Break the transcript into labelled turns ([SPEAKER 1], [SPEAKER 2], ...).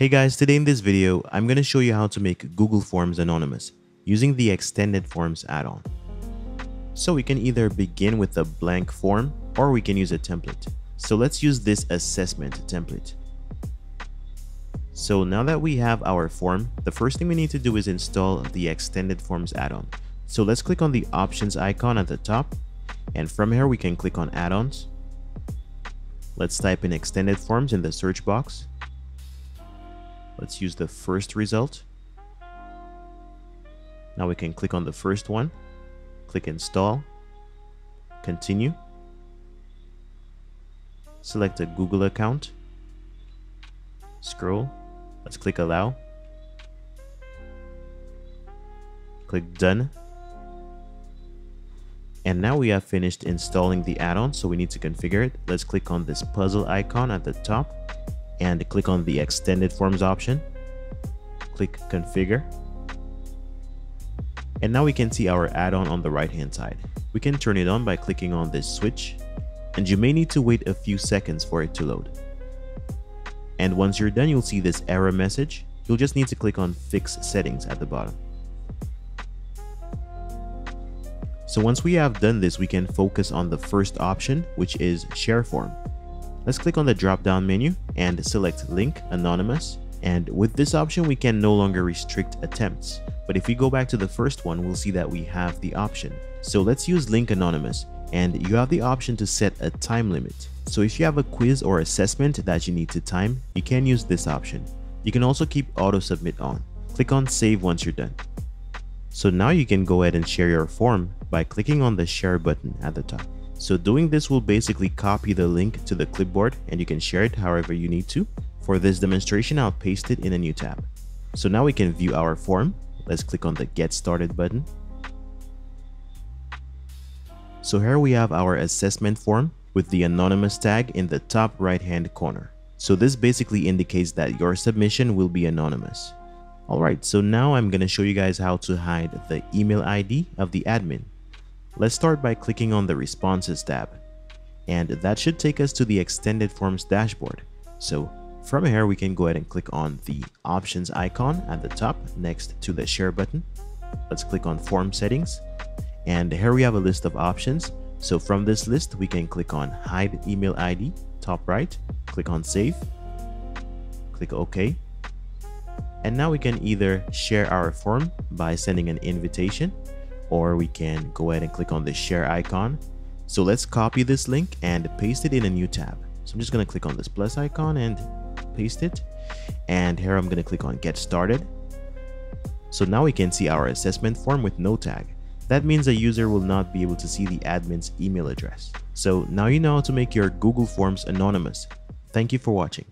[SPEAKER 1] Hey guys, today in this video, I'm going to show you how to make Google Forms anonymous using the Extended Forms add-on. So we can either begin with a blank form or we can use a template. So let's use this assessment template. So now that we have our form, the first thing we need to do is install the Extended Forms add-on. So let's click on the options icon at the top, and from here we can click on add-ons. Let's type in Extended Forms in the search box. Let's use the first result. Now we can click on the first one, click install, continue, select a Google account, scroll, let's click allow, click done, and now we have finished installing the add-on, so we need to configure it. Let's click on this puzzle icon at the top and click on the Extended Forms option, click configure, and now we can see our add-on on the right hand side. We can turn it on by clicking on this switch, and you may need to wait a few seconds for it to load. And once you're done, you'll see this error message. You'll just need to click on fix settings at the bottom. So once we have done this, we can focus on the first option, which is share form. Let's click on the drop-down menu and select link anonymous. And with this option, we can no longer restrict attempts. But if we go back to the first one, we'll see that we have the option. So let's use link anonymous, and you have the option to set a time limit. So if you have a quiz or assessment that you need to time, you can use this option. You can also keep auto submit on. Click on save once you're done. So now you can go ahead and share your form by clicking on the share button at the top. So doing this will basically copy the link to the clipboard and you can share it however you need to. For this demonstration, I'll paste it in a new tab. So now we can view our form. Let's click on the Get Started button. So here we have our assessment form with the anonymous tag in the top right hand corner. So this basically indicates that your submission will be anonymous. Alright, so now I'm going to show you guys how to hide the email ID of the admin. Let's start by clicking on the Responses tab, and that should take us to the Extended Forms dashboard. So from here we can go ahead and click on the options icon at the top next to the share button. Let's click on form settings, and here we have a list of options. So from this list we can click on hide email ID, top right, click on save, click OK, and now we can either share our form by sending an invitation, or we can go ahead and click on the share icon. So let's copy this link and paste it in a new tab. So I'm just going to click on this plus icon and paste it. And here I'm going to click on Get Started. So now we can see our assessment form with no tag. That means a user will not be able to see the admin's email address. So now you know how to make your Google Forms anonymous. Thank you for watching.